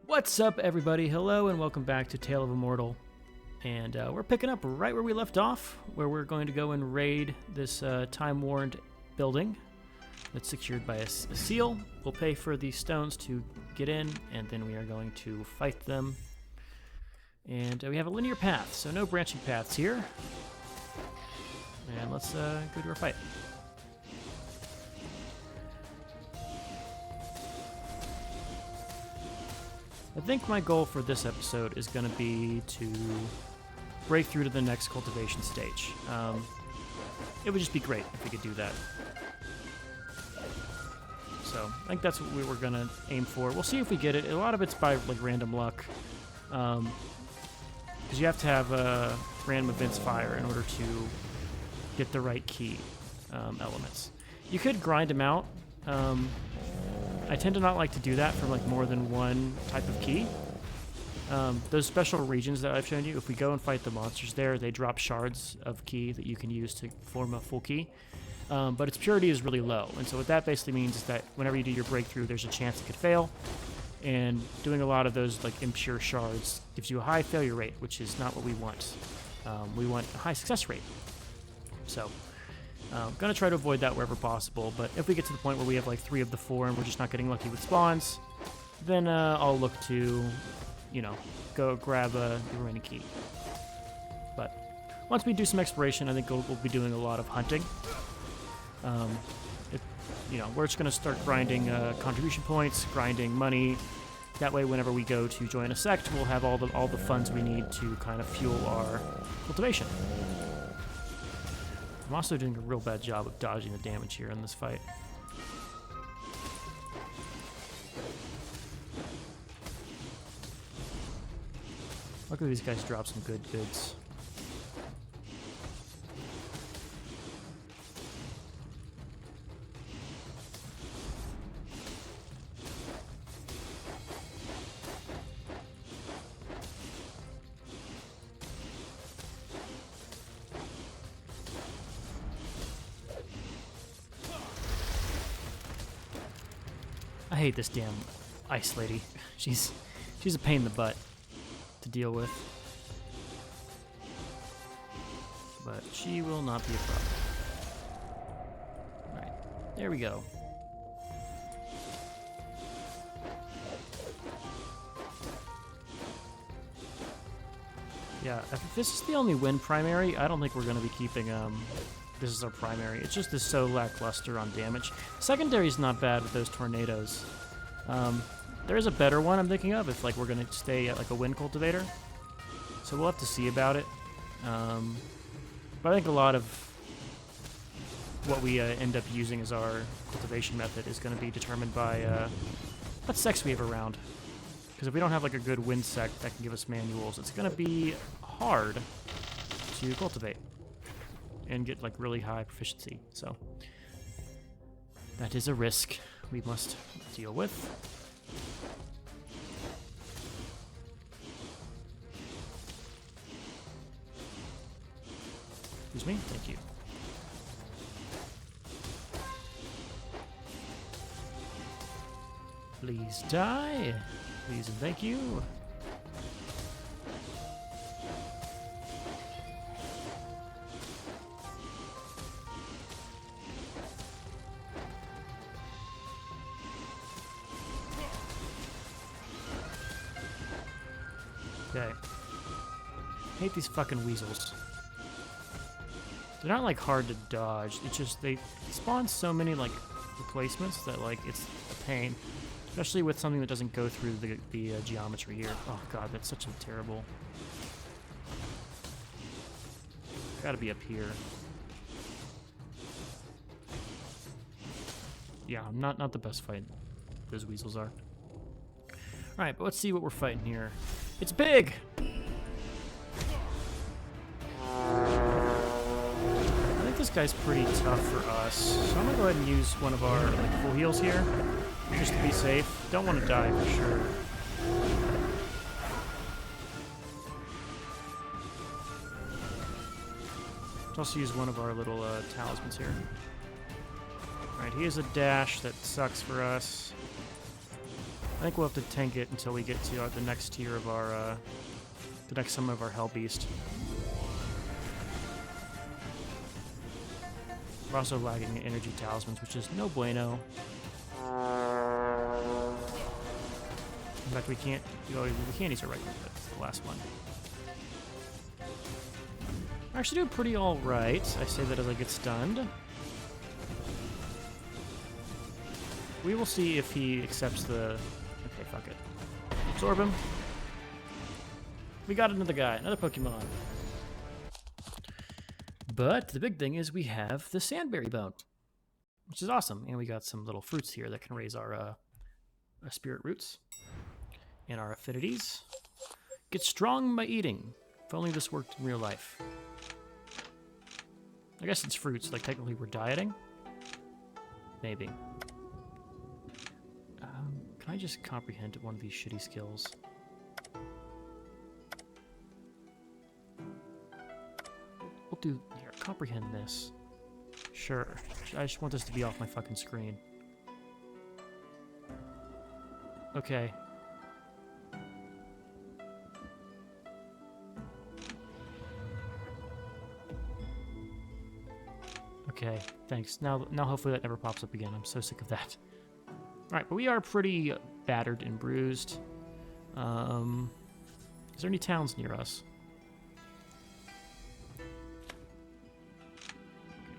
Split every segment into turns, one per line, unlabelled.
What's up, everybody? Hello and welcome back to Tale of Immortal. And we're picking up right where we left off, where we're going to go and raid this time-worn building that's secured by a seal. We'll pay for the stones to get in, and then we are going to fight them. And we have a linear path, so no branching paths here. And let's go to our fight. I think my goal for this episode is going to be to break through to the next cultivation stage. It would just be great if we could do that. So I think that's what we were going to aim for. We'll see if we get it. A lot of it's by like random luck, because you have to have random events fire in order to get the right key elements. You could grind them out. I tend to not like to do that for like more than one type of key. Those special regions that I've shown you, if we go and fight the monsters there, they drop shards of key that you can use to form a full key. But its purity is really low, and so what that basically means is that whenever you do your breakthrough, there's a chance it could fail. And doing a lot of those like impure shards gives you a high failure rate, which is not what we want. We want a high success rate. So going to try to avoid that wherever possible, but if we get to the point where we have like 3 of the 4 and we're just not getting lucky with spawns, then I'll look to, you know, go grab the remaining key. But once we do some exploration, I think we'll be doing a lot of hunting. We're just going to start grinding contribution points, grinding money. That way, whenever we go to join a sect, we'll have all the funds we need to kind of fuel our cultivation. I'm also doing a real bad job of dodging the damage here in this fight. Luckily these guys drop some good goods. I hate this damn ice lady. She's a pain in the butt to deal with. But she will not be a problem. Alright, there we go. Yeah, if this is the only win primary, I don't think we're going to be keeping this is our primary. It's just so lackluster on damage. Secondary is not bad with those tornadoes. There is a better one I'm thinking of if like we're going to stay at like a wind cultivator. So we'll have to see about it. But I think a lot of what we end up using as our cultivation method is going to be determined by what sects we have around. Because if we don't have like a good wind sect that can give us manuals, it's going to be hard to cultivate and get like really high proficiency. So that is a risk we must deal with. Excuse me, thank you. Please die. Please and thank you. Okay. Hate these fucking weasels. They're not like hard to dodge. It's just they spawn so many like replacements that like it's a pain, especially with something that doesn't go through the geometry here. Oh god, that's such a terrible. Gotta be up here. Yeah, not the best fight those weasels are. All right, but let's see what we're fighting here. It's big! I think this guy's pretty tough for us, so I'm gonna go ahead and use one of our like full heals here, just to be safe. Don't want to die for sure. Let's also use one of our little talismans here. Alright, he has a dash that sucks for us. I think we'll have to tank it until we get to the next tier of our, the next summon of our Hell Beast. We're also lagging energy talismans, which is no bueno. In fact, we can't use our regular, but it's the last one. We're actually doing pretty alright. I say that as I get stunned. We will see if he accepts the... Okay, fuck it. Absorb him. We got another guy, another Pokemon. But the big thing is we have the Sandberry Bone, which is awesome. And we got some little fruits here that can raise our spirit roots and our affinities. Get strong by eating. If only this worked in real life. I guess it's fruits, like technically we're dieting. Maybe. Can I just comprehend one of these shitty skills? We'll do here. Comprehend this. Sure. I just want this to be off my fucking screen. Okay. Okay, thanks. Now hopefully that never pops up again. I'm so sick of that. Alright, but we are pretty battered and bruised. Is there any towns near us?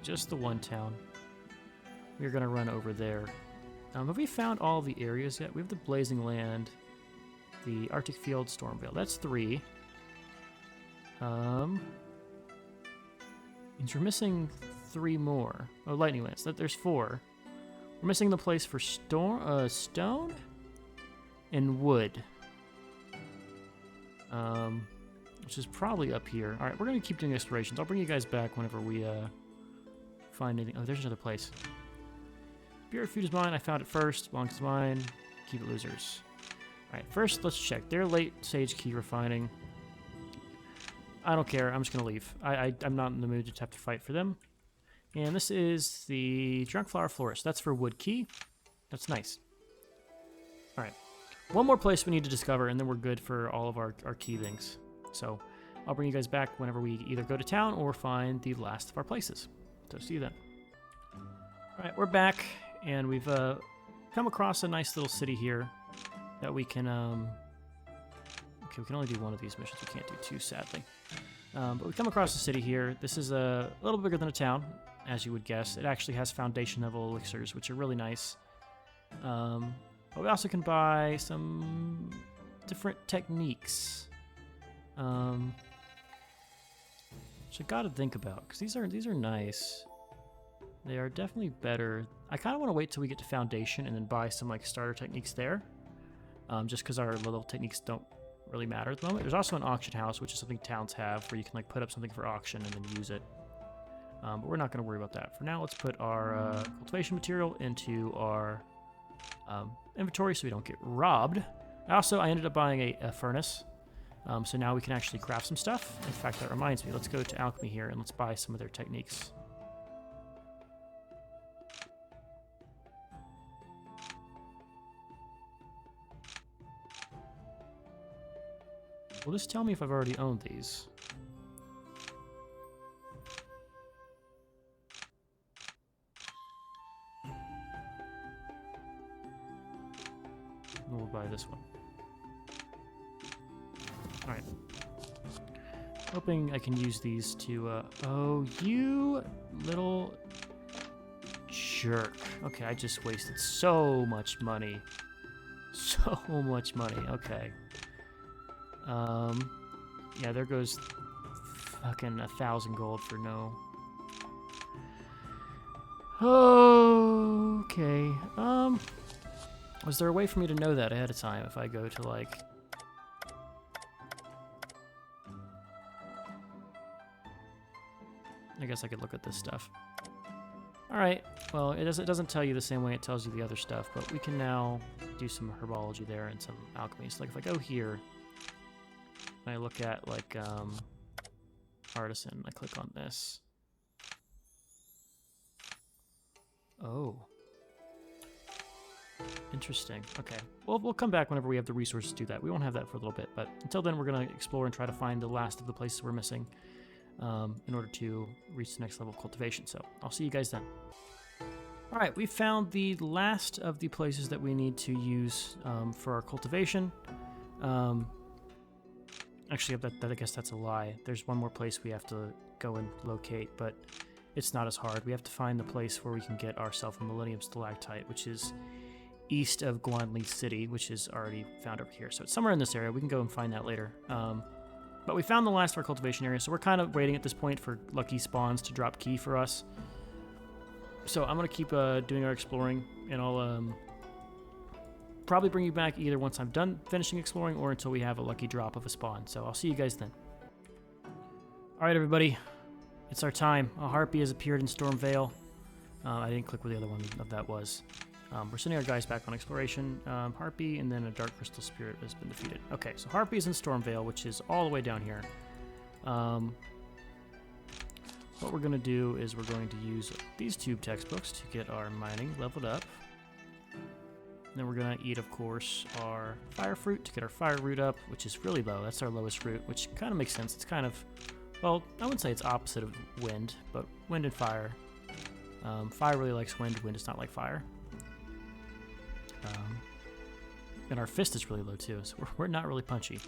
Just the one town. We're gonna run over there. Have we found all the areas yet? We have the Blazing Land, the Arctic Field, Stormvale. That's 3. Means we're missing 3 more. Oh, Lightning Lance. There's 4. We're missing the place for stone and wood. Which is probably up here. All right, we're gonna keep doing explorations. I'll bring you guys back whenever we find anything. Oh, there's another place. Spirit food is mine. I found it first. Belongs to mine. Keep it, losers. All right, first let's check. They're late sage key refining. I don't care. I'm just gonna leave. I'm not in the mood to have to fight for them. And this is the Drunk Flower Florist. That's for wood key. That's nice. All right. One more place we need to discover, and then we're good for all of our key things. So I'll bring you guys back whenever we either go to town or find the last of our places. So see you then. All right, we're back, and we've come across a nice little city here that we can... Okay, we can only do one of these missions. We can't do 2, sadly. But we come across a city here. This is a little bigger than a town, as you would guess. It actually has foundation level elixirs, which are really nice. But we also can buy some different techniques. Which I gotta think about, because these are nice. They are definitely better. I kind of want to wait till we get to foundation and then buy some like starter techniques there. Just because our little techniques don't really matter at the moment. There's also an auction house, which is something towns have, where you can like put up something for auction and then use it. But we're not going to worry about that. For now, let's put our cultivation material into our inventory so we don't get robbed. Also, I ended up buying a furnace. So now we can actually craft some stuff. In fact, that reminds me. Let's go to alchemy here and let's buy some of their techniques. Will this tell me if I've already owned these? We'll buy this one. Alright. Hoping I can use these to, oh, you little jerk. Okay, I just wasted so much money. So much money. Okay. Yeah, there goes fucking 1,000 gold for no. Okay. Was there a way for me to know that ahead of time if I go to like... I guess I could look at this stuff. Alright, well, it doesn't tell you the same way it tells you the other stuff, but we can now do some herbology there and some alchemy. So like if I go here, and I look at like artisan, I click on this. Oh. interesting. Okay. Well, we'll come back whenever we have the resources to do that. We won't have that for a little bit, but until then, we're going to explore and try to find the last of the places we're missing in order to reach the next level of cultivation. So I'll see you guys then. All right, we found the last of the places that we need to use for our cultivation. Actually, I guess that's a lie. There's one more place we have to go and locate, but it's not as hard. We have to find the place where we can get ourselves a Millennium Stalactite, which is east of Guanli City, which is already found over here. So it's somewhere in this area. We can go and find that later. But we found the last of our cultivation area, so we're kind of waiting at this point for lucky spawns to drop key for us. So I'm going to keep doing our exploring, and I'll probably bring you back either once I'm done finishing exploring or until we have a lucky drop of a spawn. So I'll see you guys then. All right, everybody. It's our time. A harpy has appeared in Stormvale. I didn't click where the other one of that was. We're sending our guys back on exploration. Harpy and then a Dark Crystal Spirit has been defeated. Okay, so Harpy is in Stormvale, which is all the way down here. What we're going to do is we're going to use these tube textbooks to get our mining leveled up. And then we're going to eat, of course, our fire fruit to get our fire root up, which is really low. That's our lowest fruit, which kind of makes sense. It's kind of, well, I wouldn't say it's opposite of wind, but wind and fire. Fire really likes wind. Wind does not like fire. And our fist is really low, too, so we're not really punchy.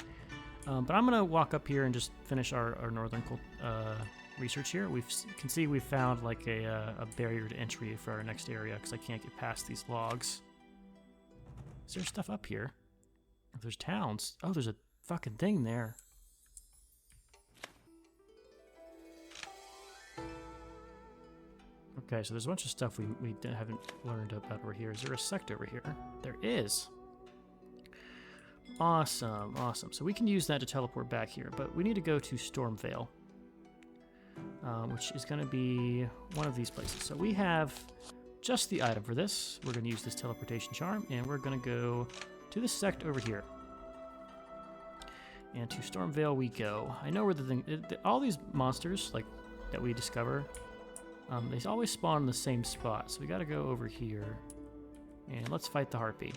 But I'm going to walk up here and just finish our northern research here. You can see we've found like a barrier to entry for our next area because I can't get past these logs. Is there stuff up here? There's towns. Oh, there's a fucking thing there. Okay, so there's a bunch of stuff we haven't learned about over here. Is there a sect over here? There is. Awesome, awesome. So we can use that to teleport back here, but we need to go to Stormvale. Which is going to be one of these places. So we have just the item for this. We're going to use this teleportation charm, and we're going to go to this sect over here. And to Stormvale we go. I know where the thing... all these monsters like that we discover, they always spawn in the same spot. So we got to go over here, and let's fight the harpy.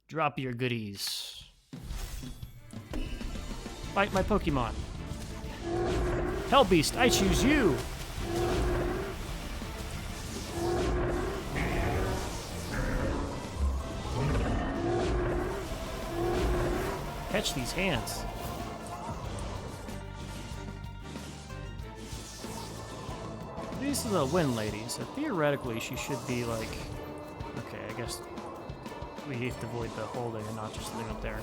Drop your goodies. Fight my Pokemon. Hellbeast, I choose you! Catch these hands. This is a wind lady, so theoretically she should be like... Okay, I guess we have to avoid the holding and not just leave it there.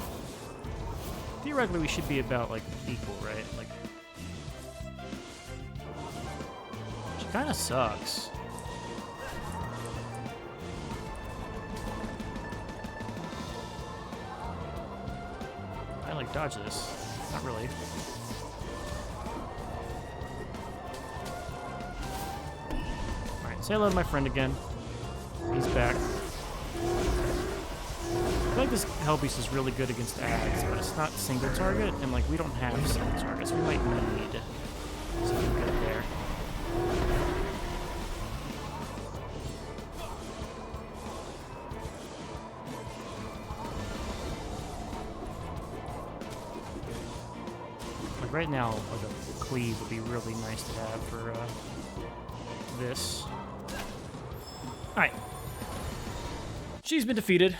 Theoretically, we should be about, like, equal, right? Like, she kind of sucks. I, like, dodge this. Not really. Alright, say hello to my friend again. He's back. I feel like this Hellbeast is really good against ads, but it's not single target, and like we don't have single targets. We might need something good there. Like right now, like a cleave would be really nice to have for this. Alright. She's been defeated.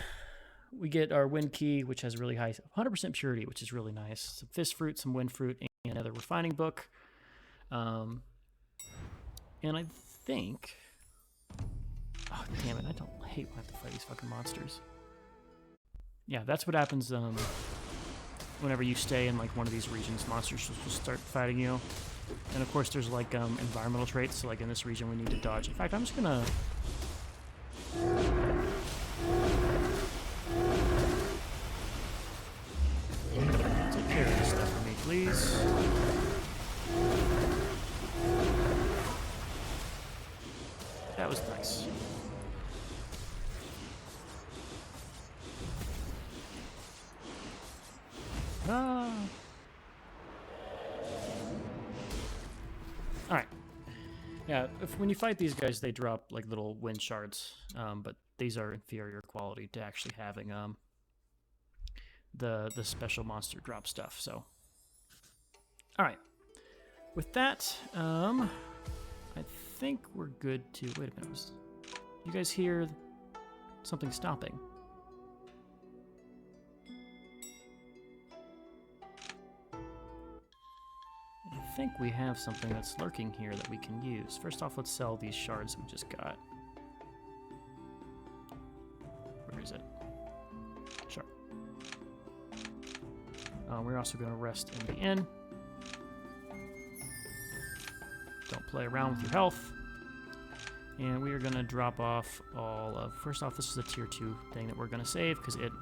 We get our wind key, which has really high 100% purity, which is really nice. Some fist fruit, some wind fruit, and another refining book. And I think... Oh, damn it. I hate when I have to fight these fucking monsters. Yeah, that's what happens whenever you stay in like one of these regions. Monsters will just start fighting you. And of course, there's like environmental traits. So like in this region, we need to dodge. In fact, I'm just gonna... Take care of this stuff for me, please. That was nice. Alright. Yeah, Yeah, when you fight these guys, they drop like little wind shards, but these are inferior quality to actually having the special monster drop stuff. So, all right, with that, I think we're good to. Wait a minute, you guys hear something stopping? I think we have something that's lurking here that we can use. First off, let's sell these shards we just got. Where is it? Sure. We're also going to rest in the inn. Don't play around with your health. And we are going to drop off all of... First off, this is a tier 2 thing that we're going to save because it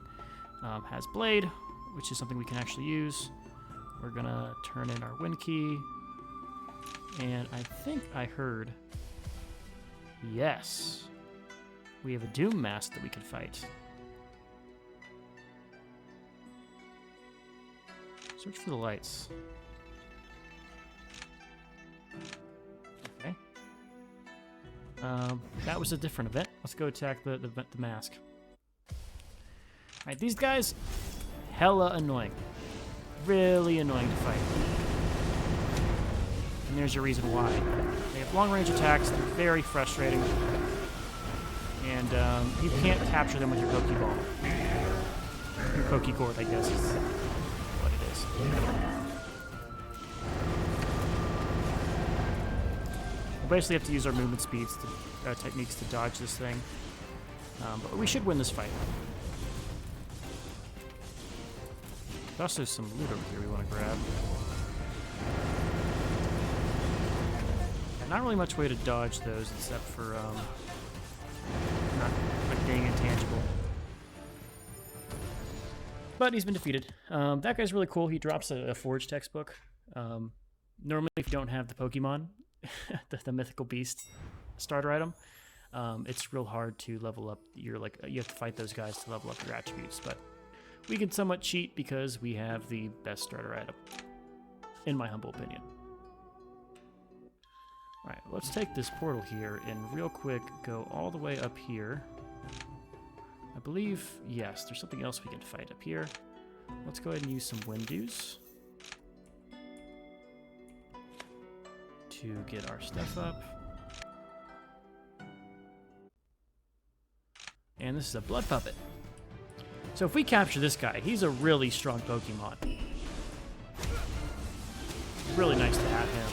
has Blade, which is something we can actually use. We're going to turn in our wind key. And I think I heard... Yes. We have a Doom Mask that we can fight. Search for the lights. Okay. That was a different event. Let's go attack the mask. Alright, these guys, hella annoying. Really annoying to fight. And there's your reason why. They have long-range attacks, they're very frustrating. And you can't capture them with your Pokeball. Your Pokegourd, I guess, is what it is. We'll basically have to use our movement speeds, techniques to dodge this thing. But we should win this fight. There's also some loot over here we want to grab. And not really much way to dodge those except for not like being intangible. But he's been defeated. That guy's really cool. He drops a Forge textbook. Normally, if you don't have the Pokemon, the mythical beast starter item, it's real hard to level up. You have to fight those guys to level up your attributes. But we can somewhat cheat because we have the best starter item, in my humble opinion. Alright, let's take this portal here and real quick go all the way up here. I believe, yes, there's something else we can fight up here. Let's go ahead and use some wind dews to get our stuff up. And this is a blood puppet. So if we capture this guy, he's a really strong Pokemon. Really nice to have him.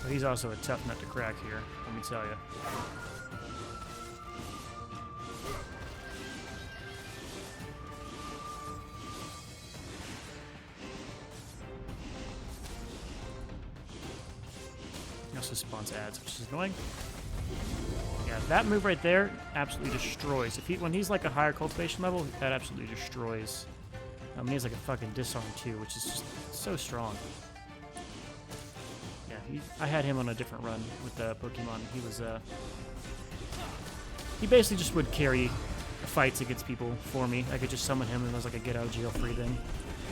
But he's also a tough nut to crack here, let me tell you. He also spawns ads, which is annoying. Yeah, that move right there absolutely destroys. When he's like a higher cultivation level, that absolutely destroys. He has like a fucking disarm too, which is just so strong. Yeah, I had him on a different run with the Pokemon. He was he basically just would carry fights against people for me. I could just summon him and it was like a get out of jail free thing.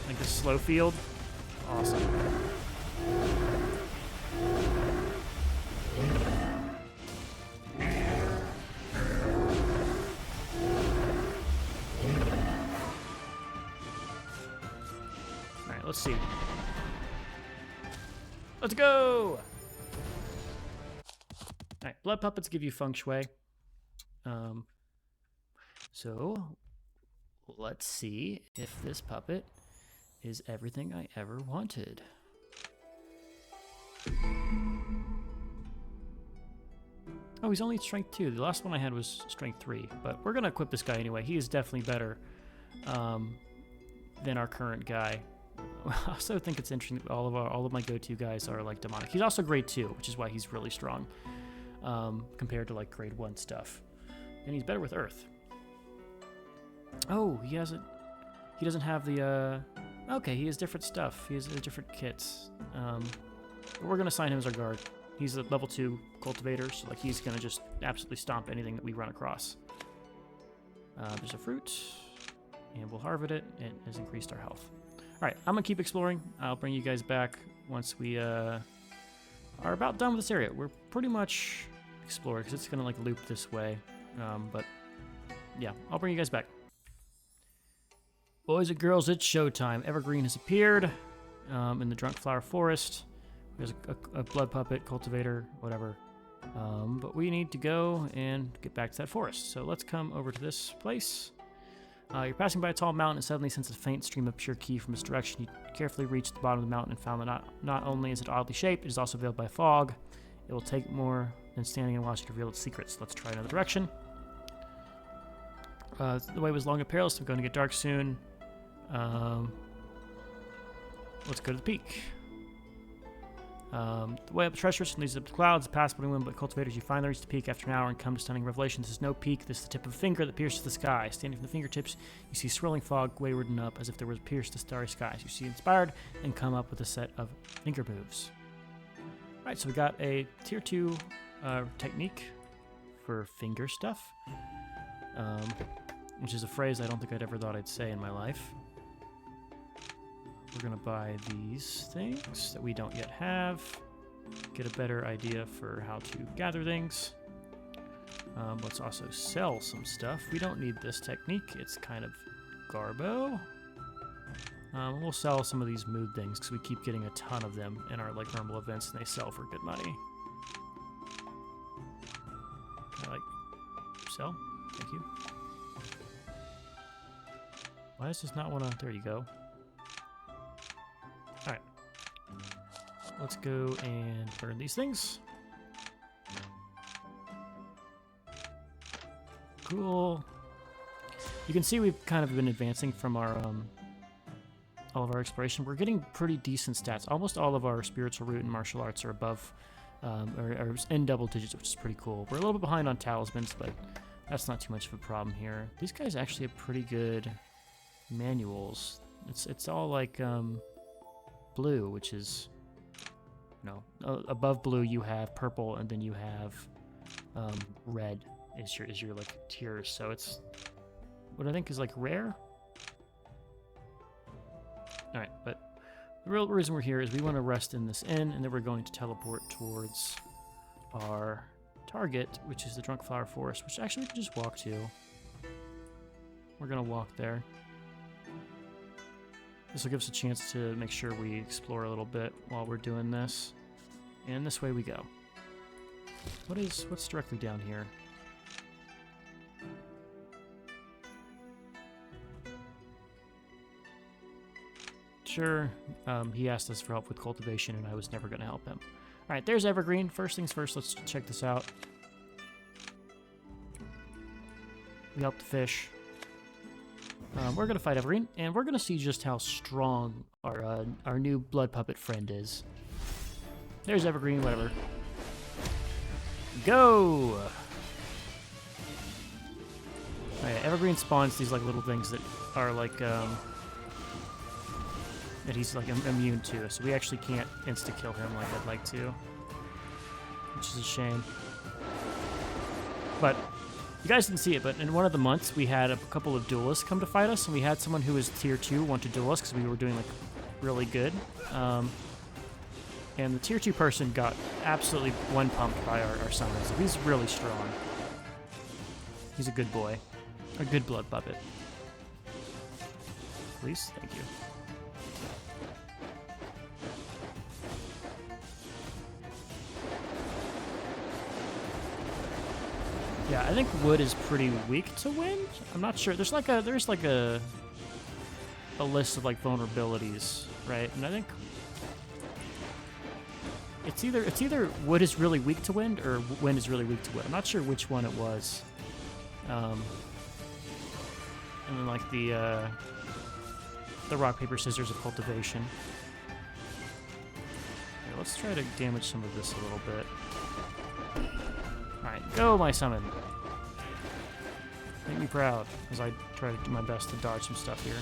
Like the slow field, awesome. Let's see. Let's go! Alright, blood puppets give you feng shui. So, let's see if this puppet is everything I ever wanted. Oh, he's only strength 2. The last one I had was strength 3. But we're going to equip this guy anyway. He is definitely better than our current guy. I also think it's interesting that all of my go-to guys are like demonic. He's also grade 2, which is why he's really strong compared to like grade 1 stuff. And he's better with earth. Oh, he doesn't have the okay, he has different stuff. He has different kits. But we're gonna assign him as our guard. He's a level 2 cultivator, so like he's gonna just absolutely stomp anything that we run across. There's a fruit, and we'll harvest it. It has increased our health. Alright, I'm going to keep exploring. I'll bring you guys back once we are about done with this area. We're pretty much explored because it's going to like loop this way. But yeah, I'll bring you guys back. Boys and girls, it's showtime. Evergreen has appeared in the Drunk Flower Forest. There's a blood puppet, cultivator, whatever. But we need to go and get back to that forest. So let's come over to this place. You're passing by a tall mountain and suddenly sense a faint stream of pure ki from its direction. You carefully reach the bottom of the mountain and found that not only is it oddly shaped, it is also veiled by fog. It will take more than standing and watching to reveal its secrets. Let's try another direction. The way was long and perilous, so we're going to get dark soon. Let's go to the peak. The way up the treacherous leads up the clouds, past wind, but cultivators, you finally reach the peak after an hour and come to stunning revelation. This is no peak, this is the tip of a finger that pierces the sky. Standing from the fingertips, you see swirling fog wayward and up as if there was pierced the starry skies. You see inspired and come up with a set of finger moves. Alright, so we got a tier 2 technique for finger stuff, which is a phrase I don't think I'd ever thought I'd say in my life. We're going to buy these things that we don't yet have. Get a better idea for how to gather things. Let's also sell some stuff. We don't need this technique. It's kind of garbo. We'll sell some of these mood things because we keep getting a ton of them in our like normal events and they sell for good money. Can I like sell? Thank you. Why does this not want to... There you go. Alright. Let's go and burn these things. Cool. You can see we've kind of been advancing from our all of our exploration. We're getting pretty decent stats. Almost all of our spiritual root and martial arts are above or in double digits, which is pretty cool. We're a little bit behind on talismans, but that's not too much of a problem here. These guys actually have pretty good manuals. It's all like blue, which is, you know, above blue you have purple, and then you have red is your like tiers. So it's what I think is like rare. All right, but the real reason we're here is we want to rest in this inn, and then we're going to teleport towards our target, which is the Drunk Flower Forest, which actually we can just walk to. We're gonna walk there. This will give us a chance to make sure we explore a little bit while we're doing this. And this way we go. What's directly down here? Sure, he asked us for help with cultivation and I was never going to help him. Alright, there's Evergreen. First things first, let's check this out. We helped the fish. We're going to fight Evergreen, and we're going to see just how strong our new blood puppet friend is. There's Evergreen, whatever. Go! Oh, yeah, Evergreen spawns these like little things that are like, that he's like immune to, so we actually can't insta-kill him like I'd like to. Which is a shame. But you guys didn't see it, but in one of the months, we had a couple of duelists come to fight us, and we had someone who was tier 2 want to duel us because we were doing like really good. And the tier 2 person got absolutely one-pumped by our summon, so he's really strong. He's a good boy. A good blood puppet. Please? Thank you. Yeah, I think wood is pretty weak to wind. I'm not sure. There's like a list of like vulnerabilities, right? And I think it's either wood is really weak to wind or wind is really weak to wood. I'm not sure which one it was. And then like the rock paper scissors of cultivation. Okay, let's try to damage some of this a little bit. Alright, go my summon. Make me proud, as I try to do my best to dodge some stuff here.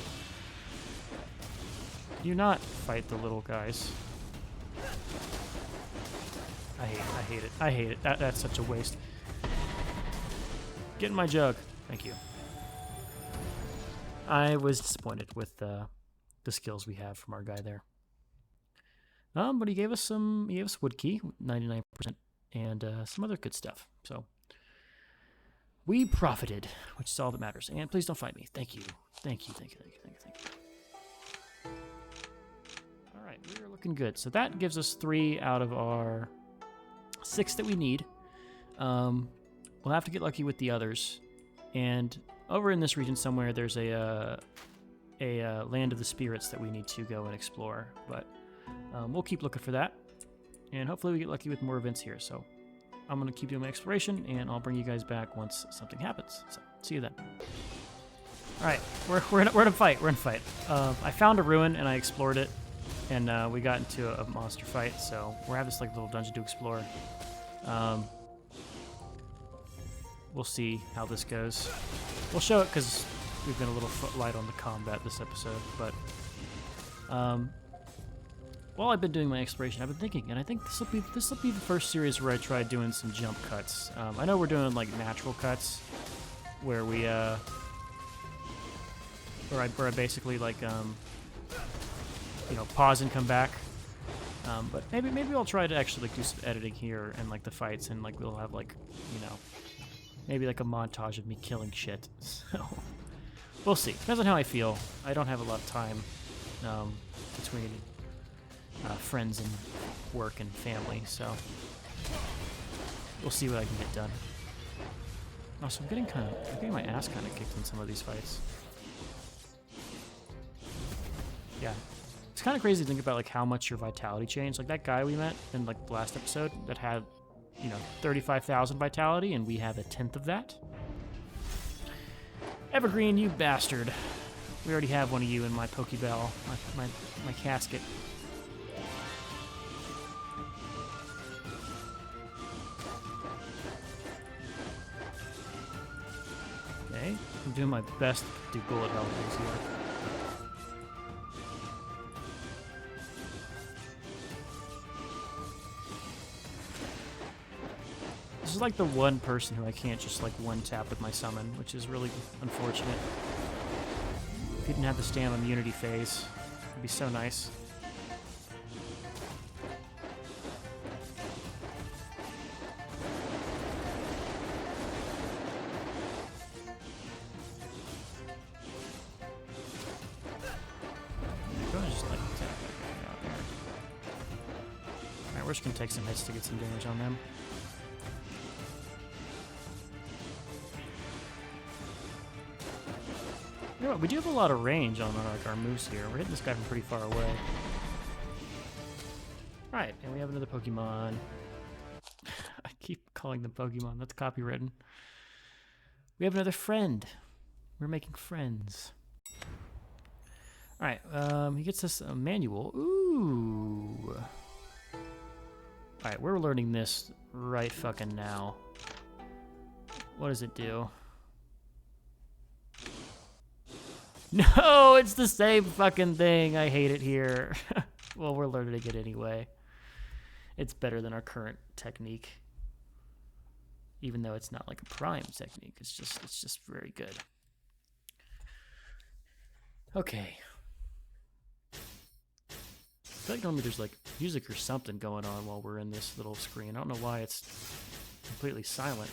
Do not fight the little guys. I hate it. I hate it. That's such a waste. Get in my jug. Thank you. I was disappointed with the skills we have from our guy there. But he gave us wood key, 99%, and some other good stuff. So we profited, which is all that matters. And please don't fight me. Thank you. Thank you. All right, we are looking good. So that gives us 3 out of our 6 that we need. We'll have to get lucky with the others. And over in this region somewhere, there's a land of the spirits that we need to go and explore. But we'll keep looking for that. And hopefully we get lucky with more events here. So I'm going to keep doing my exploration, and I'll bring you guys back once something happens. So see you then. All right, we're in a fight. We're in a fight. I found a ruin, and I explored it. And we got into a monster fight, so we're having this like little dungeon to explore. We'll see how this goes. We'll show it because we've been a little light on the combat this episode. But while I've been doing my exploration, I've been thinking, and I think this will be the first series where I try doing some jump cuts. I know we're doing like natural cuts, where we where I basically like pause and come back. But maybe I'll try to actually like do some editing here and like the fights, and like we'll have like maybe like a montage of me killing shit. So we'll see. Depends on how I feel. I don't have a lot of time between friends and work and family, so we'll see what I can get done. Also, I'm getting my ass kind of kicked in some of these fights. Yeah. It's kind of crazy to think about like how much your vitality changed. Like that guy we met in like the last episode that had 35,000 vitality, and we have a 10th of that. Evergreen, you bastard. We already have one of you in my Pokeball, my casket. Okay, I'm doing my best to do bullet hell here. This is like the one person who I can't just like one tap with my summon, which is really unfortunate. If he didn't have the stam immunity phase, it'd be so nice. Alright, we're just gonna take some hits to get some damage on them. You know what, we do have a lot of range on our moves here. We're hitting this guy from pretty far away. Right, and we have another Pokemon. I keep calling them Pokemon. That's copywritten. We have another friend. We're making friends. Alright, he gets us a manual. Ooh. Alright, we're learning this right fucking now. What does it do? No, it's the same fucking thing. I hate it here. Well, we're learning it anyway. It's better than our current technique. Even though it's not like a prime technique. It's just very good. Okay. I feel like normally there's like music or something going on while we're in this little screen. I don't know why it's completely silent.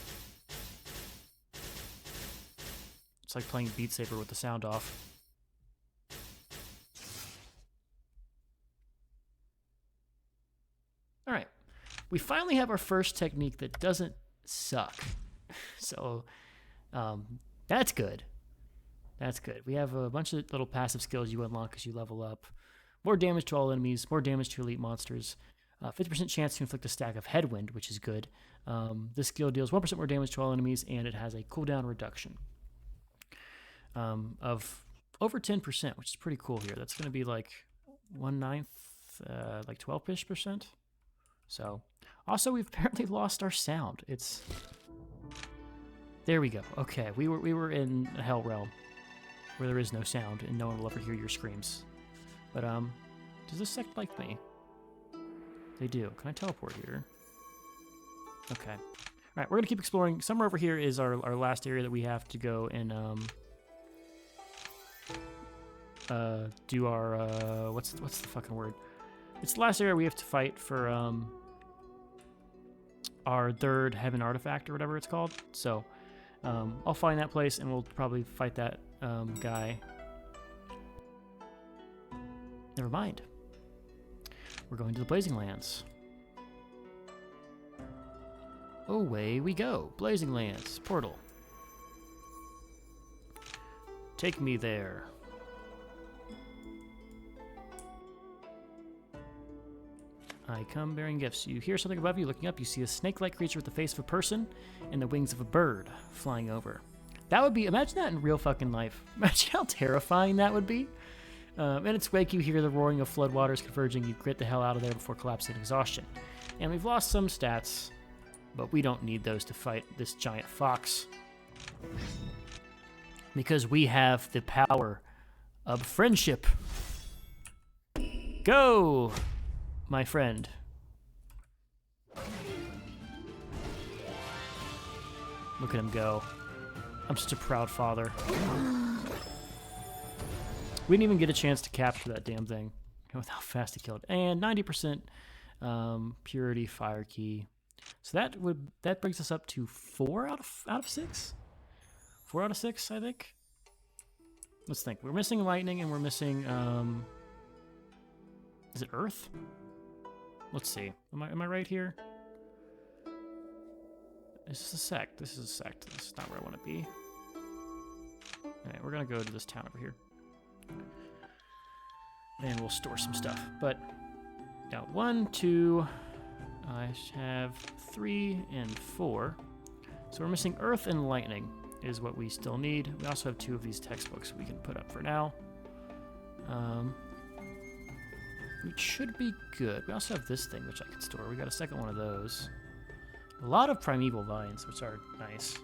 It's like playing Beat Saber with the sound off. All right, we finally have our first technique that doesn't suck. So that's good. That's good. We have a bunch of little passive skills you unlock as you level up. More damage to all enemies, more damage to elite monsters. 50% chance to inflict a stack of headwind, which is good. This skill deals 1% more damage to all enemies, and it has a cooldown reduction of over 10%, which is pretty cool here. That's going to be like 1/9, like 12-ish%. So, also we've apparently lost our sound. There we go. Okay, we were in a hell realm where there is no sound and no one will ever hear your screams. But does this sect like me? They do. Can I teleport here? Okay. All right, we're gonna keep exploring. Somewhere over here is our last area that we have to go and do our what's the fucking word? It's the last area we have to fight for our third heaven artifact or whatever it's called. So I'll find that place and we'll probably fight that guy. Never mind. We're going to the Blazing Lands. Away we go. Blazing Lands. Portal. Take me there. I come bearing gifts. You hear something above you. Looking up, you see a snake-like creature with the face of a person and the wings of a bird flying over. That would be... Imagine that in real fucking life. Imagine how terrifying that would be. In its wake, you hear the roaring of floodwaters converging. You grit the hell out of there before collapsing in exhaustion. And we've lost some stats, but we don't need those to fight this giant fox. Because we have the power of friendship. Go, my friend. Look at him go. I'm such a proud father. We didn't even get a chance to capture that damn thing with how fast he killed. And 90% purity fire key. So that brings us up to 4 out of 6. 4 out of 6, I think. Let's think. We're missing lightning and we're missing is it earth? Let's see. Am I right here? Is this a sect? This is a sect. This is not where I want to be. Alright, we're gonna go to this town over here. And we'll store some stuff. But now 1, 2, I have 3 and 4. So we're missing earth and lightning is what we still need. We also have 2 of these textbooks we can put up for now. Which should be good. We also have this thing which I can store. We got a second one of those. A lot of primeval vines, which are nice.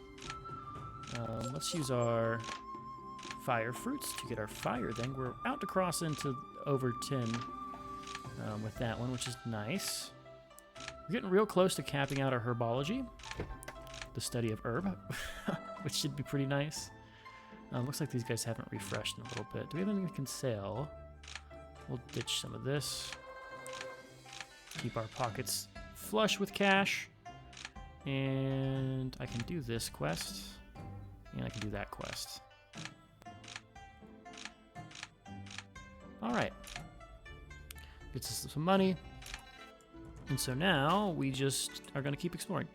Let's use our fire fruits to get our fire thing. We're out to cross into over 10 with that one, which is nice. We're getting real close to capping out our herbology, the study of herb, which should be pretty nice. Looks like these guys haven't refreshed in a little bit. Do we have anything we can sell? We'll ditch some of this. Keep our pockets flush with cash. And I can do this quest. And I can do that quest. Alright. Gets us some money. And so now we just are going to keep exploring.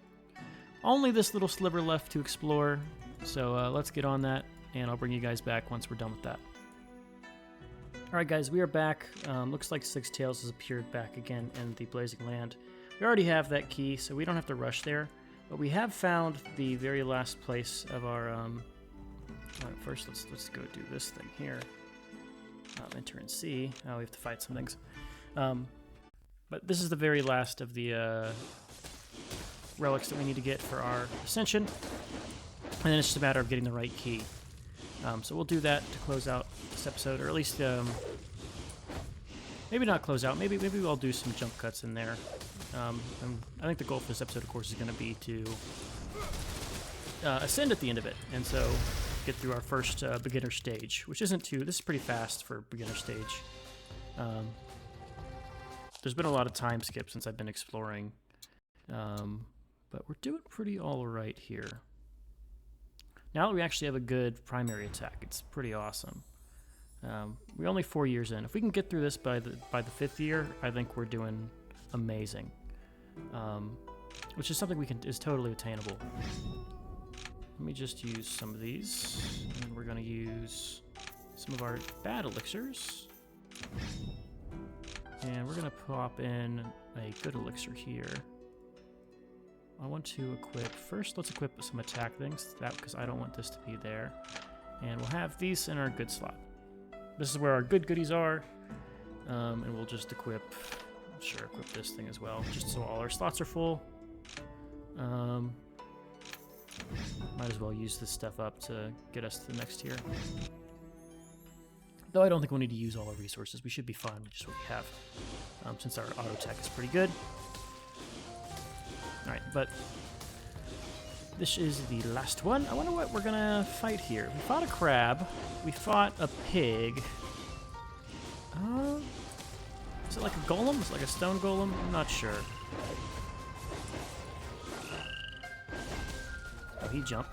Only this little sliver left to explore. So let's get on that. And I'll bring you guys back once we're done with that. Alright guys, we are back. Looks like Six Tails has appeared back again in the Blazing Land. We already have that key, so we don't have to rush there. But we have found the very last place of our... Alright, first let's go do this thing here. Enter and see. Oh, we have to fight some things. But this is the very last of the relics that we need to get for our ascension. And then it's just a matter of getting the right key. So we'll do that to close out this episode, or at least maybe not close out. Maybe we'll do some jump cuts in there. And I think the goal for this episode, of course, is going to be to ascend at the end of it, and so get through our first beginner stage, which isn't too. This is pretty fast for beginner stage. There's been a lot of time skip since I've been exploring, but we're doing pretty all right here. Now that we actually have a good primary attack, it's pretty awesome. We're only 4 years in. If we can get through this by the 5th year, I think we're doing amazing. Which is something is totally attainable. Let me just use some of these, and we're going to use some of our bad elixirs. And we're going to pop in a good elixir here. I want to equip, first let's equip some attack things, because I don't want this to be there. And we'll have these in our good slot. This is where our good goodies are. And we'll just equip this thing as well, just so all our slots are full. Might as well use this stuff up to get us to the next tier. Though I don't think we'll need to use all our resources. We should be fine with just what we have, since our auto tech is pretty good. Alright, but this is the last one. I wonder what we're gonna fight here. We fought a crab, we fought a pig, Is it like a golem? Is it like a stone golem? I'm not sure. Oh, he jumped.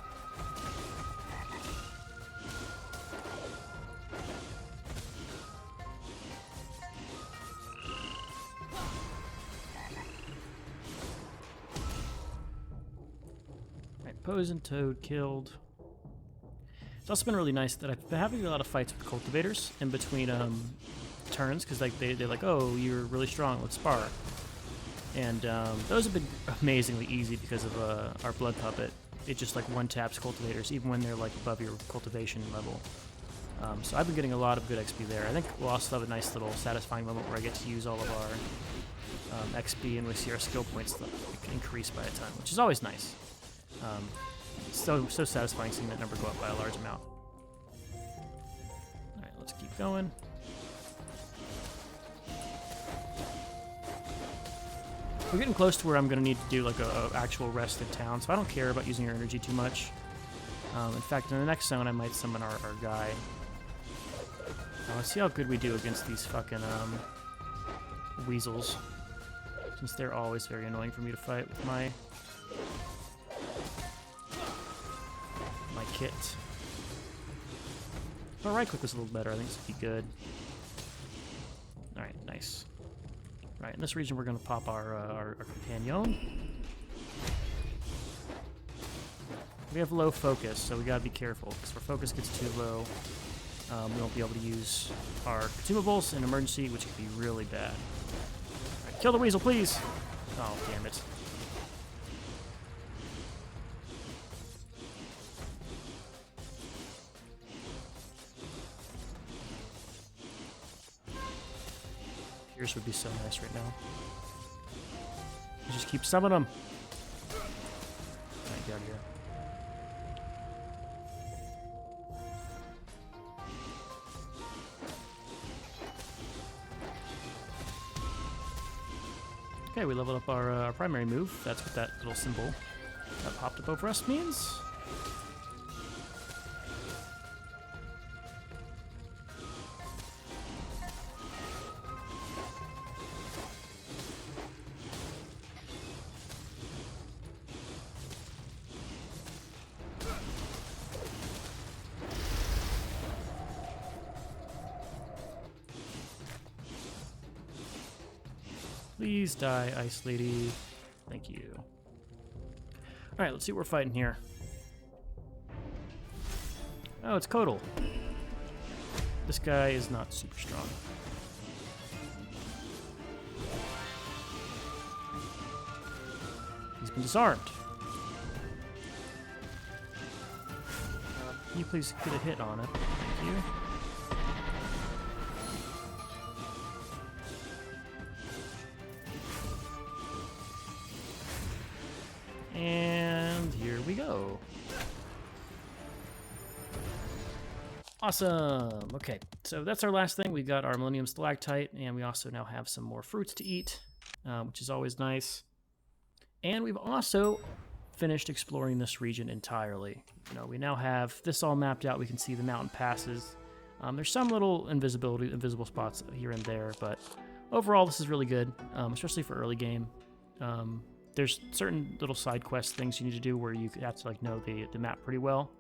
Alright, Poison Toad killed. It's also been really nice that I've been having a lot of fights with cultivators in between turns, because like they're like, oh, you're really strong, let's spar. And those have been amazingly easy because of our blood puppet. It just like one taps cultivators even when they're like above your cultivation level. So I've been getting a lot of good XP there. I think we'll also have a nice little satisfying moment where I get to use all of our XP and we see our skill points increase by a ton, which is always nice. It's so satisfying seeing that number go up by a large amount. Alright, let's keep going. We're getting close to where I'm going to need to do like a actual rest in town, so I don't care about using your energy too much. In fact, in the next zone, I might summon our guy. Let's see how good we do against these fucking weasels, since they're always very annoying for me to fight with my kit. If my right click was a little better, I think this would be good. Alright, nice. Right, in this region we're going to pop our companion. We have low focus, so we gotta be careful, because if our focus gets too low, we won't be able to use our consumables in emergency, which could be really bad. Right, kill the weasel, please! Oh, damn it. Pierce would be so nice right now. You just keep summoning them. Alright, get out of here. Okay, we leveled up our primary move. That's what that little symbol that popped up over us means. Please die, Ice Lady. Thank you. Alright, let's see what we're fighting here. Oh, it's Kodal. This guy is not super strong. He's been disarmed. Can you please get a hit on it? Thank you. And here we go. Awesome. Okay, so that's our last thing. We got our Millennium Stalactite, and we also now have some more fruits to eat, which is always nice. And we've also finished exploring this region entirely. You know, we now have this all mapped out. We can see the mountain passes. There's some little invisible spots here and there, but overall this is really good, especially for early game. There's certain little side quest things you need to do where you have to like know the map pretty well.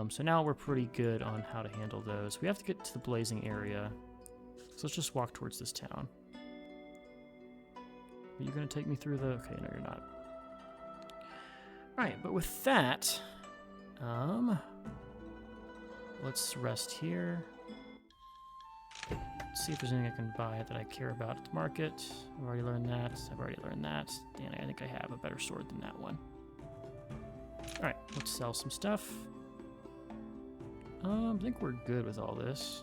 So now we're pretty good on how to handle those. We have to get to the blazing area. So let's just walk towards this town. Are you going to take me through the... Okay, no, you're not. Alright, but with that, let's rest here. Let's see if there's anything I can buy that I care about at the market. I've already learned that. I've already learned that. And I think I have a better sword than that one. Alright, let's sell some stuff. I think we're good with all this.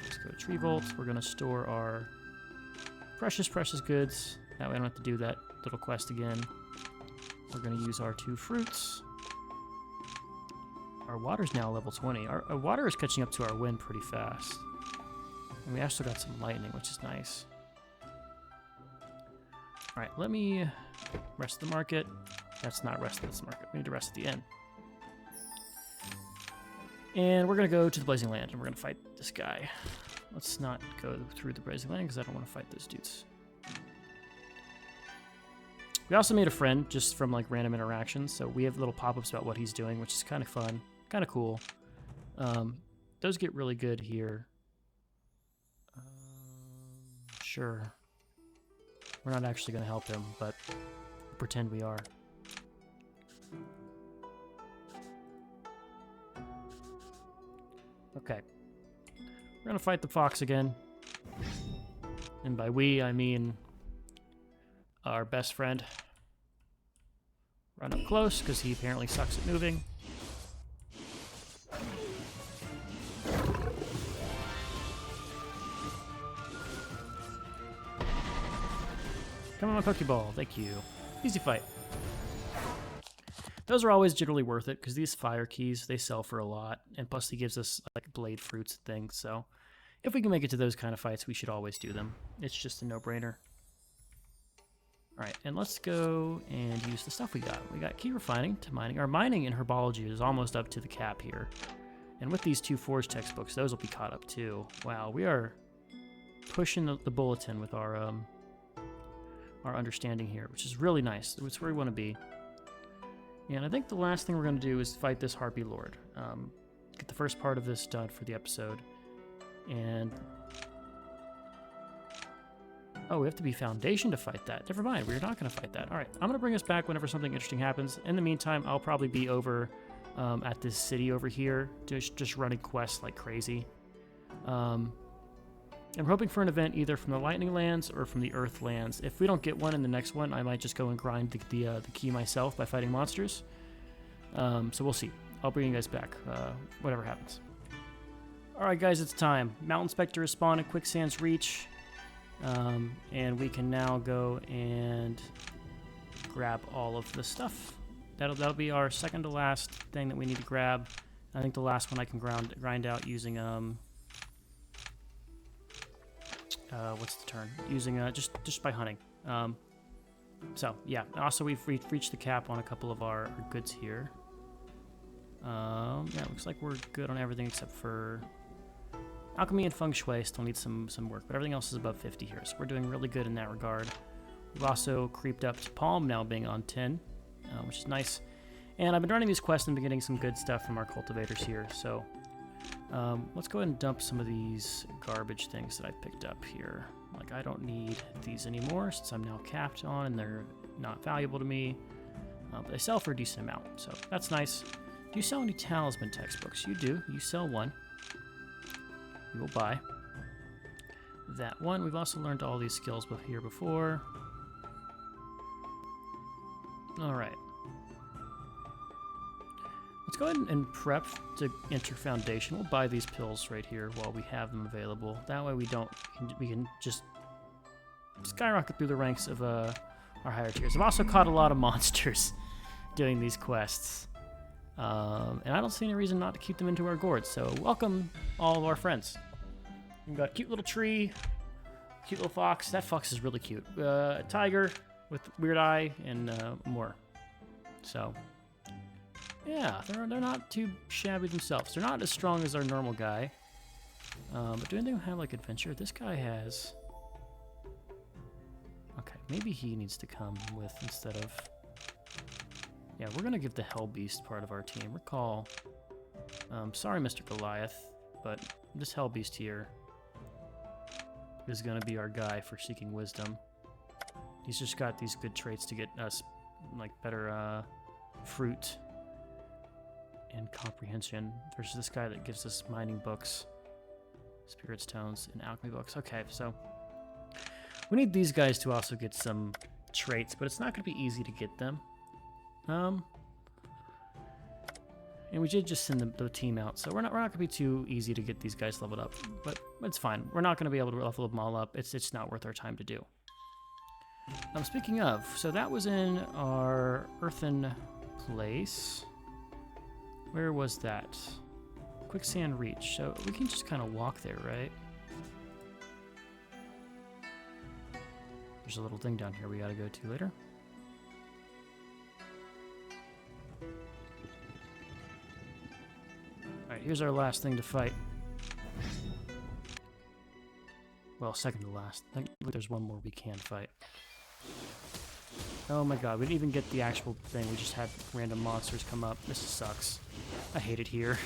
Let's go to Tree Vault. We're going to store our precious goods. That way I don't have to do that little quest again. We're going to use our 2 fruits. Our water's now level 20. Our water is catching up to our wind pretty fast. And we actually got some lightning, which is nice. Alright, let me rest the market. That's not rest at this market. We need to rest at the inn. And we're going to go to the Blazing Land, and we're going to fight this guy. Let's not go through the Blazing Land, because I don't want to fight those dudes. We also made a friend, just from, like, random interactions, so we have little pop-ups about what he's doing, which is kind of fun, kind of cool. Those get really good here. Sure. We're not actually going to help him, but we'll pretend we are. Okay. We're going to fight the fox again. And by we, I mean our best friend. Run up close, because he apparently sucks at moving. Come on, Pokeball. Thank you. Easy fight. Those are always generally worth it, because these fire keys, they sell for a lot. And plus, he gives us like blade fruits and things. So if we can make it to those kind of fights, we should always do them. It's just a no-brainer. All right, and let's go and use the stuff we got. We got key refining to mining. Our mining in herbology is almost up to the cap here. And with these 2 Forge textbooks, those will be caught up too. Wow, we are pushing the bulletin with our understanding here, which is really nice. It's where we want to be. And I think the last thing we're going to do is fight this Harpy Lord. Get the first part of this done for the episode. And... oh, we have to be Foundation to fight that. Never mind, we're not going to fight that. All right, I'm going to bring us back whenever something interesting happens. In the meantime, I'll probably be over at this city over here, just running quests like crazy. I'm hoping for an event either from the Lightning Lands or from the Earth Lands. If we don't get one in the next one, I might just go and grind the key myself by fighting monsters. So we'll see. I'll bring you guys back, whatever happens. Alright guys, it's time. Mountain Spectre is spawned at Quicksand's Reach. And we can now go and grab all of the stuff. That'll be our second to last thing that we need to grab. I think the last one I can grind out using what's the term? Using just by hunting. So yeah. Also, we've reached the cap on a couple of our goods here. Yeah, looks like we're good on everything except for alchemy and feng shui. Still need some work, but everything else is above 50 here, so we're doing really good in that regard. We've also creeped up to Palm now being on 10, which is nice. And I've been running these quests and been getting some good stuff from our cultivators here. So let's go ahead and dump some of these garbage things that I picked up here. Like, I don't need these anymore since I'm now capped on and they're not valuable to me. But they sell for a decent amount, so that's nice. Do you sell any talisman textbooks? You do. You sell one. We will buy that one. We've also learned all these skills here before. All right. Let's go ahead and prep to enter Foundation. We'll buy these pills right here while we have them available. That way we can just skyrocket through the ranks of our higher tiers. I've also caught a lot of monsters doing these quests. And I don't see any reason not to keep them into our gourds. So welcome all of our friends. We've got a cute little tree, cute little fox. That fox is really cute. A tiger with weird eye and more. So yeah, they're not too shabby themselves. They're not as strong as our normal guy. But do anything have like adventure? This guy has. Okay, maybe he needs to come with instead of. Yeah, we're gonna give the Hell Beast part of our team. Recall. Sorry, Mr. Goliath, but this Hell Beast here is gonna be our guy for seeking wisdom. He's just got these good traits to get us like better fruit and comprehension. There's this guy that gives us mining books, spirit stones, and alchemy books. Okay, so we need these guys to also get some traits, but it's not gonna be easy to get them. And we did just send the team out, so we're not gonna be too easy to get these guys leveled up, but it's fine. We're not gonna be able to level them all up. It's not worth our time to do. Speaking of, so that was in our earthen place. Where was that? Quicksand Reach. So we can just kind of walk there, right? There's a little thing down here we gotta go to later. Alright, here's our last thing to fight. Well, second to last. I think there's one more we can fight. Oh my god, we didn't even get the actual thing. We just had random monsters come up. This sucks. I hate it here.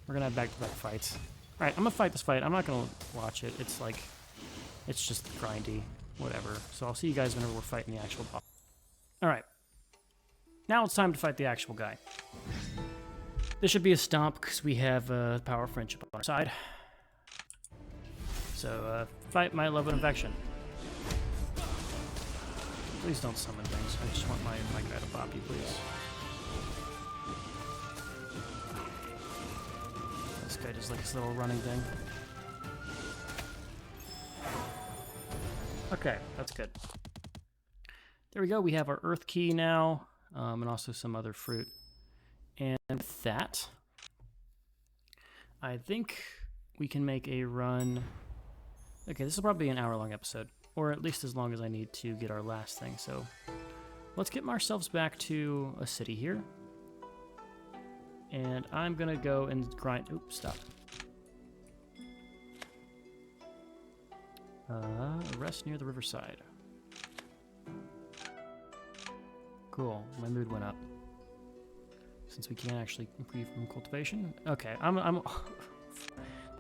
We're gonna have back-to-back fights. Alright, I'm gonna fight this fight. I'm not gonna watch it. It's like, it's just grindy. Whatever. So I'll see you guys whenever we're fighting the actual boss. Alright. Now it's time to fight the actual guy. This should be a stomp because we have power of friendship on our side. So, fight my love and affection. Please don't summon things. I just want my guy to bop you, please. This guy does like his little running thing. Okay, that's good. There we go. We have our earth key now, and also some other fruit. And with that, I think we can make a run. Okay, this will probably be an hour-long episode, or at least as long as I need to get our last thing. So let's get ourselves back to a city here. And I'm going to go and grind. Oops, stop. Rest near the riverside. Cool, my mood went up. Since we can't actually improve from cultivation. Okay, I'm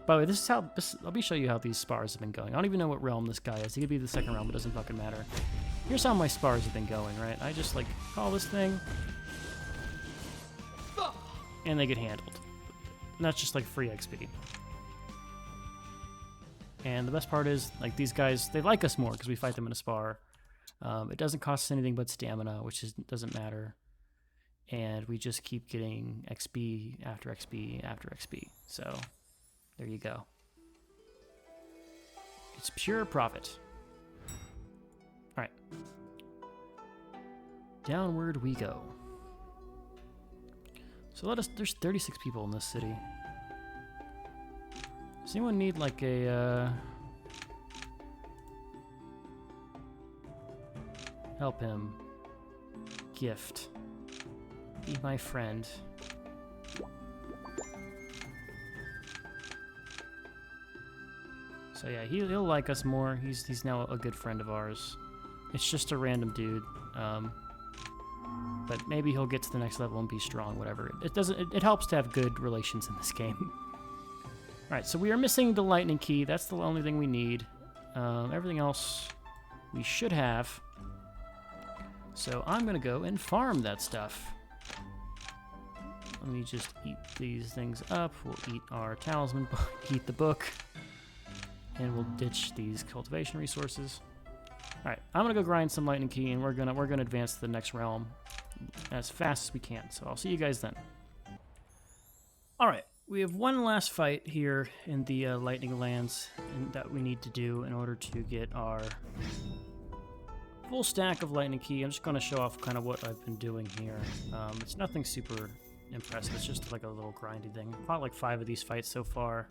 by the way, this is how, let me show you how these spars have been going. I don't even know what realm this guy is. He could be the second realm, but it doesn't fucking matter. Here's how my spars have been going, right? I just, like, call this thing, and they get handled. And that's just, like, free XP. And the best part is, like, these guys, they like us more because we fight them in a spar. It doesn't cost us anything but stamina, which doesn't matter. And we just keep getting XP after XP after XP. So, there you go. It's pure profit. Alright. Downward we go. So there's 36 people in this city. Does anyone need like a, help him. Gift. Be my friend. So yeah, he'll like us more. He's now a good friend of ours. It's just a random dude. But maybe he'll get to the next level and be strong, whatever. It helps to have good relations in this game. Alright, so we are missing the lightning key. That's the only thing we need. Everything else we should have. So I'm gonna go and farm that stuff. Let me just eat these things up. We'll eat our talisman book, eat the book, and we'll ditch these cultivation resources. All right, I'm gonna go grind some lightning key, and we're gonna advance to the next realm as fast as we can. So I'll see you guys then. All right, we have one last fight here in the lightning lands that we need to do in order to get our full stack of lightning key. I'm just gonna show off kind of what I've been doing here. It's nothing super impressive. It's just like a little grindy thing. Fought like 5 of these fights so far,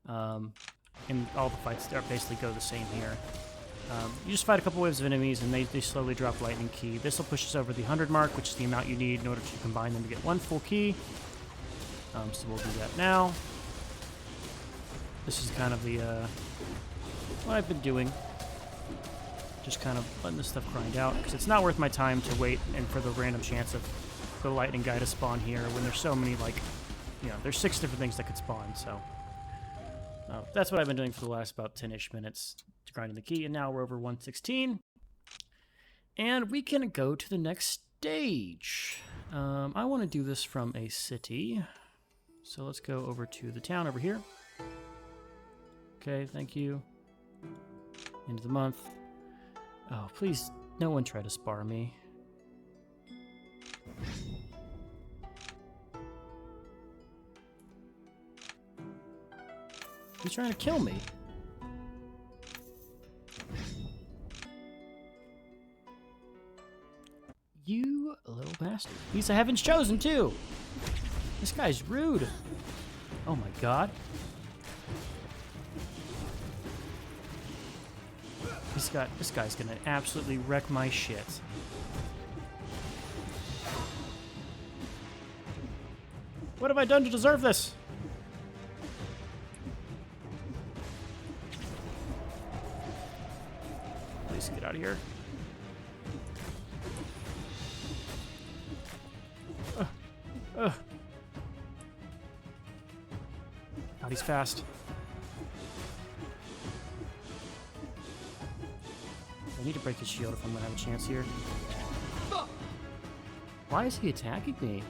and all the fights basically go the same here. You just fight a couple waves of enemies, and they slowly drop lightning key. This will push us over the 100 mark, which is the amount you need in order to combine them to get one full key. So we'll do that now. This is kind of the what I've been doing. Just kind of letting this stuff grind out, because it's not worth my time to wait and for the random chance of the lightning guy to spawn here when there's so many, like, you know, there's 6 different things that could spawn. So that's what I've been doing for the last about 10-ish minutes, grinding the key, and now we're over 116, and we can go to the next stage. I want to do this from a city, so let's go over to the town over here. Okay, thank you. End of the month. Oh, please, no one try to spar me. He's trying to kill me. You little bastard. He's a Heaven's Chosen, too. This guy's rude. Oh my god. This guy's gonna absolutely wreck my shit. What have I done to deserve this? Please get out of here. God, he's fast. I need to break his shield if I'm gonna have a chance here. Why is he attacking me?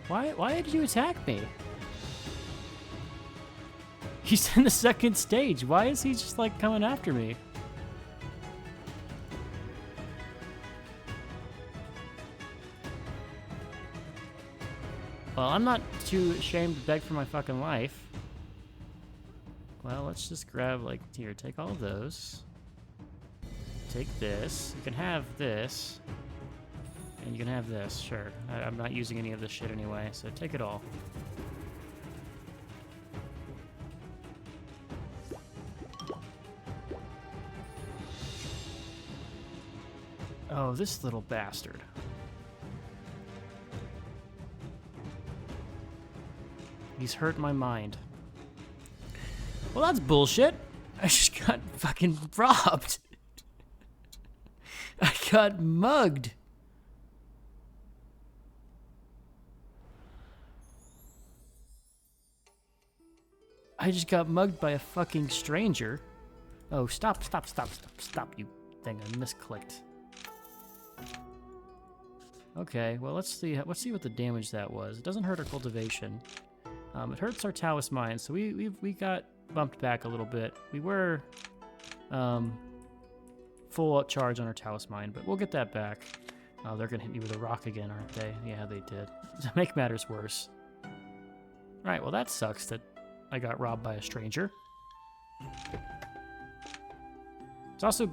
Why did you attack me? He's in the second stage. Why is he just like coming after me? Well, I'm not too ashamed to beg for my fucking life. Well, let's just grab, like, here, take all of those. Take this. You can have this. And you can have this, sure. I'm not using any of this shit anyway, so take it all. Oh, this little bastard. He's hurt my mind. Well, that's bullshit. I just got fucking robbed. I got mugged. I just got mugged by a fucking stranger. Oh, stop, you thing. I misclicked. Okay, well, let's see what the damage that was. It doesn't hurt our cultivation. It hurts our Taoist mine, so we got bumped back a little bit. We were full charge on our Taoist mine, but we'll get that back. Oh, they're gonna hit me with a rock again, aren't they? Yeah, they did. To make matters worse. Alright, well that sucks that I got robbed by a stranger. It's also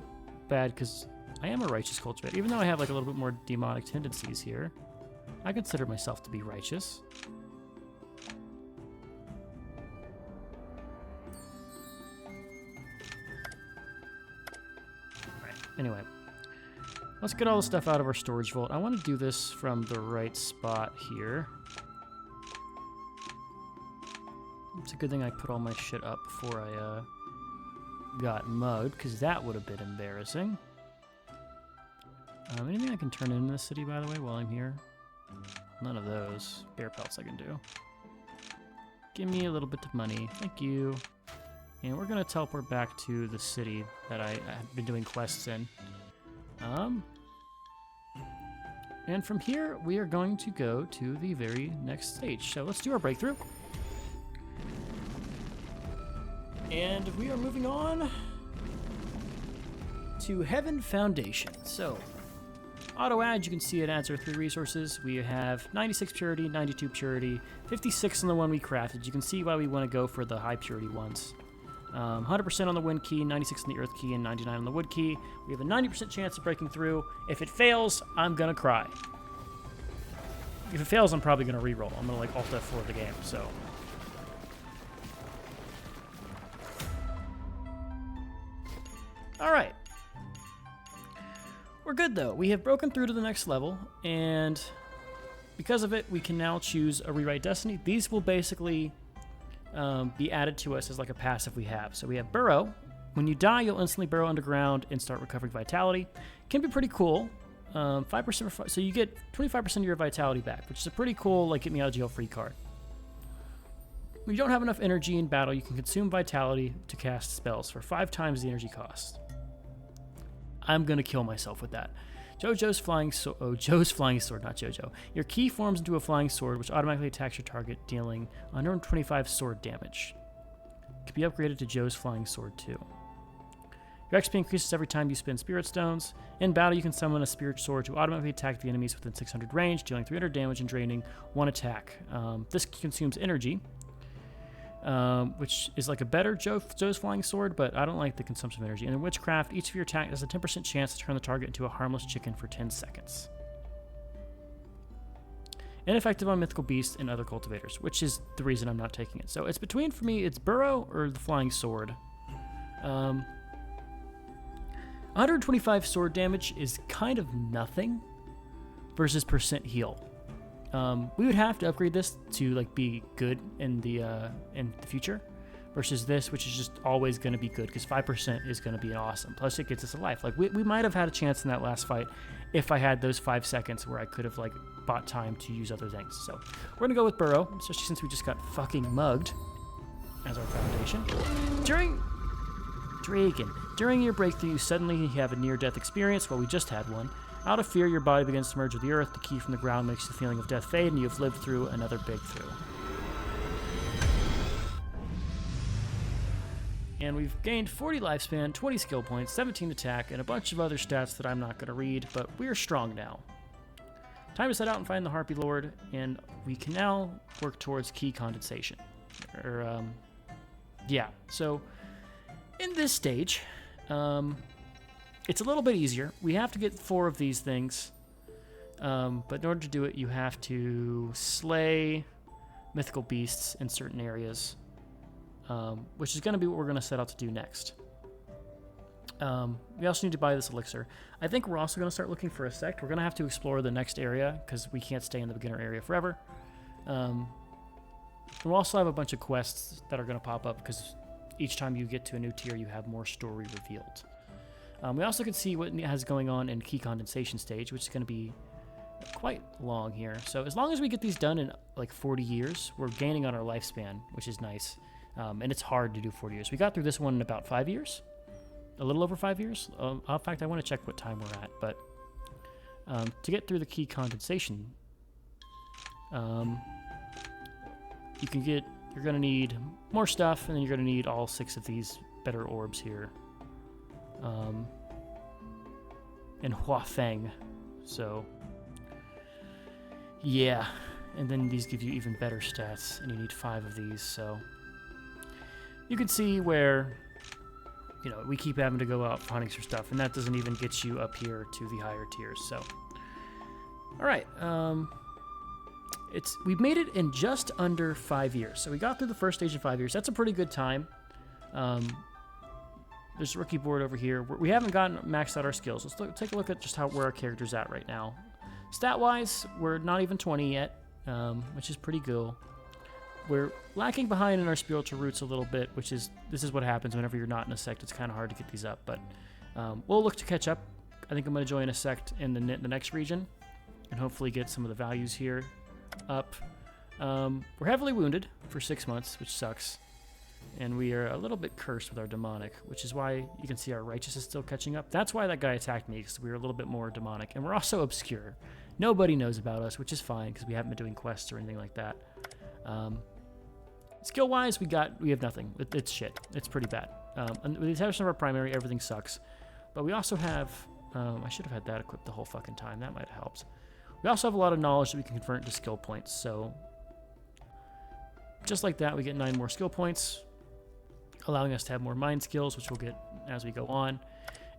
bad because I am a righteous cultivator. Even though I have like a little bit more demonic tendencies here, I consider myself to be righteous. Alright, anyway. Let's get all the stuff out of our storage vault. I want to do this from the right spot here. It's a good thing I put all my shit up before I got mugged, because that would have been embarrassing. Anything I can turn into the city, by the way, while I'm here? None of those. Bear pelts I can do. Give me a little bit of money. Thank you. And we're going to teleport back to the city that I have been doing quests in. And from here, we are going to go to the very next stage. So let's do our breakthrough. And we are moving on to Heaven Foundation. So, auto add, you can see it adds our 3 resources. We have 96 purity, 92 purity, 56 on the one we crafted. You can see why we want to go for the high purity ones. 100% on the wind key, 96 on the earth key, and 99 on the wood key. We have a 90% chance of breaking through. If it fails, I'm gonna cry. If it fails, I'm probably gonna reroll. I'm gonna like Alt F4 the game, so. Alright. We're good though. We have broken through to the next level, and because of it, we can now choose a Rewrite Destiny. These will basically be added to us as like a passive we have. So we have Burrow. When you die, you'll instantly burrow underground and start recovering vitality. Can be pretty cool. 5%, so you get 25% of your vitality back, which is a pretty cool, like, get me out of jail free card. When you don't have enough energy in battle, you can consume vitality to cast spells for 5 times the energy cost. I'm gonna kill myself with that. Jojo's flying sword. Oh, Joe's flying sword, not Jojo. Your key forms into a flying sword, which automatically attacks your target, dealing 125 sword damage. It can be upgraded to Joe's flying sword too. Your XP increases every time you spin spirit stones. In battle, you can summon a spirit sword to automatically attack the enemies within 600 range, dealing 300 damage and draining 1 attack. This consumes energy, which is like a better Joe's flying sword, but I don't like the consumption of energy. And in witchcraft, each of your attacks has a 10% chance to turn the target into a harmless chicken for 10 seconds. Ineffective on mythical beasts and other cultivators, which is the reason I'm not taking it. So it's between, for me, it's Burrow or the flying sword. 125 sword damage is kind of nothing versus percent heal. We would have to upgrade this to like be good in the future, versus this, which is just always going to be good because 5% is going to be awesome. Plus, it gets us a life. Like we might have had a chance in that last fight if I had those 5 seconds where I could have like bought time to use other things. So we're gonna go with Burrow, especially since we just got fucking mugged as our foundation. During your breakthrough, you suddenly have a near-death experience. Well, we just had one. Out of fear, your body begins to merge with the earth. The key from the ground makes the feeling of death fade, and you have lived through another breakthrough. And we've gained 40 lifespan, 20 skill points, 17 attack, and a bunch of other stats that I'm not going to read, but we're strong now. Time to set out and find the Harpy Lord, and we can now work towards key condensation. So in this stage, it's a little bit easier. We have to get 4 of these things, but in order to do it, you have to slay mythical beasts in certain areas, which is going to be what we're going to set out to do next. We also need to buy this elixir. I think we're also going to start looking for a sect. We're going to have to explore the next area because we can't stay in the beginner area forever. We'll also have a bunch of quests that are going to pop up because each time you get to a new tier, you have more story revealed. We also can see what it has going on in key condensation stage, which is going to be quite long here. So as long as we get these done in like 40 years, we're gaining on our lifespan, which is nice. And it's hard to do 40 years. We got through this one in about 5 years. A little over 5 years. In fact, I want to check what time we're at. But to get through the key condensation, you're going to need more stuff, and then you're going to need all 6 of these better orbs here. And Huafeng. So, yeah. And then these give you even better stats, and you need 5 of these, so... You can see where, we keep having to go out hunting for stuff, and that doesn't even get you up here to the higher tiers, so... Alright, we've made it in just under 5 years. So we got through the first stage in 5 years. That's a pretty good time. There's a rookie board over here. We haven't gotten maxed out our skills. Let's take a look at just where our character's at right now. Stat-wise, we're not even 20 yet, which is pretty cool. We're lacking behind in our spiritual roots a little bit, this is what happens whenever you're not in a sect. It's kind of hard to get these up, but we'll look to catch up. I think I'm going to join a sect in the next region and hopefully get some of the values here up. We're heavily wounded for 6 months, which sucks. And we are a little bit cursed with our demonic, which is why you can see our righteous is still catching up. That's why that guy attacked me, because we were a little bit more demonic. And we're also obscure. Nobody knows about us, which is fine, because we haven't been doing quests or anything like that. Skill-wise, we have nothing. It's shit. It's pretty bad. And with the exception of our primary, everything sucks. But we also have... I should have had that equipped the whole fucking time. That might have helped. We also have a lot of knowledge that we can convert into skill points. So, just like that, we get 9 more skill points, allowing us to have more mind skills, which we'll get as we go on.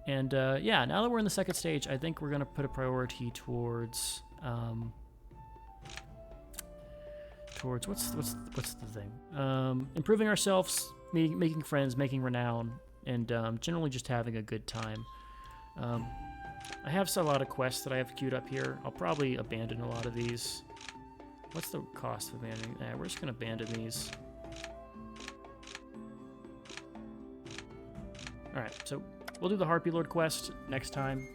And yeah, now that we're in the second stage, I think we're going to put a priority towards... what's the thing? Improving ourselves, making friends, making renown, and generally just having a good time. I have a lot of quests that I have queued up here. I'll probably abandon a lot of these. What's the cost of abandoning? We're just going to abandon these. Alright, so we'll do the Harpy Lord quest next time,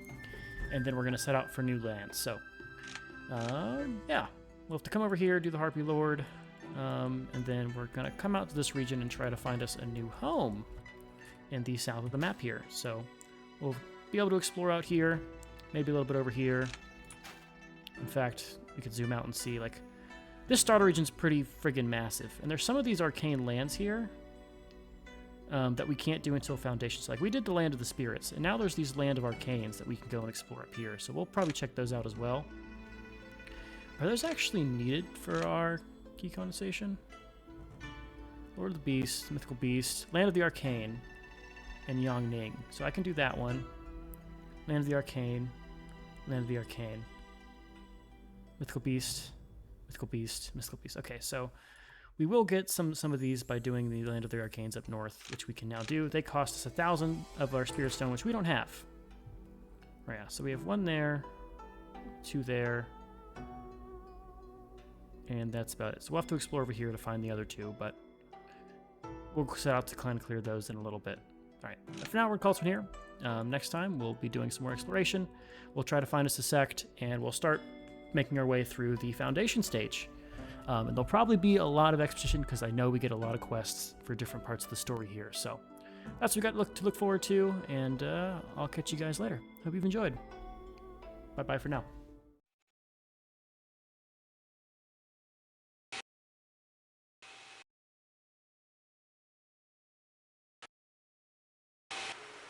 and then we're going to set out for new lands. So, yeah. We'll have to come over here, do the Harpy Lord, and then we're going to come out to this region and try to find us a new home in the south of the map here. So we'll be able to explore out here, maybe a little bit over here. In fact, we could zoom out and see, like, this starter region's pretty friggin' massive. And there's some of these arcane lands here that we can't do until Foundations. Like, we did the Land of the Spirits, and now there's these Land of Arcanes that we can go and explore up here. So we'll probably check those out as well. Are those actually needed for our key condensation? Lord of the Beast, Mythical Beast, Land of the Arcane, and Yangning. So I can do that one. Land of the Arcane, Land of the Arcane. Mythical Beast, Mythical Beast, Mythical Beast. Okay, so we will get some of these by doing the Land of the Arcanes up north, which we can now do. They cost us 1,000 of our Spirit Stone, which we don't have. Oh, yeah, so we have 1 there, 2 there, and that's about it. So we'll have to explore over here to find the other 2, but we'll set out to kind of clear those in a little bit. All right, but for now, we're calling it here. Next time, we'll be doing some more exploration. We'll try to find us a sect, and we'll start making our way through the Foundation stage. And there'll probably be a lot of exposition because I know we get a lot of quests for different parts of the story here. So that's what we got to look forward to, and I'll catch you guys later. Hope you've enjoyed. Bye-bye for now.